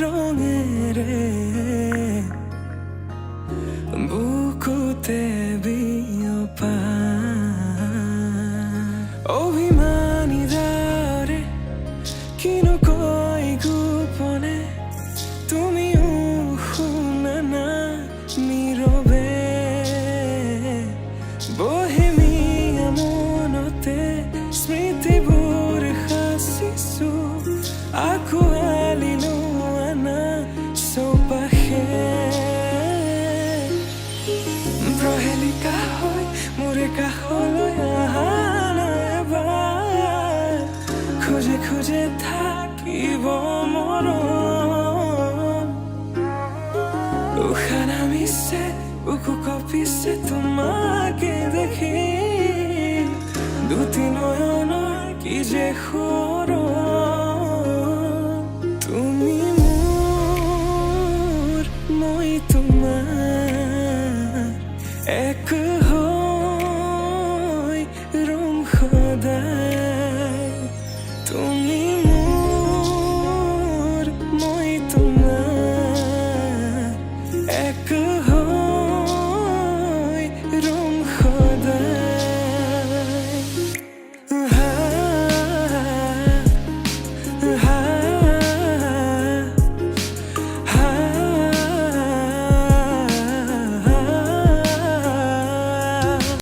ৰঙেৰে বুকুতে বিয়পা অভিমানী দৰে কিনো কয় গোপনে তুমিও শুনা না নীৰৱে বহেমিয়া মনতে স্মৃতিবোৰ সাঁচিছো আঁকোৱালি লোৱা না চৌপাশে প্ৰহেলিকা হৈ মোৰে কাষলৈ অহা নাই এবাৰ খোজে খোজে থাকিব মৰম উশাহ নামিছে বুকু কঁপিছে তোমাকে দেখি দুটি নয়নৰ কি যে সৰম তুমি মোৰ মই তোমাৰ এক হৈ ৰম সদায় তুমি মোৰ মই তোমাৰ এক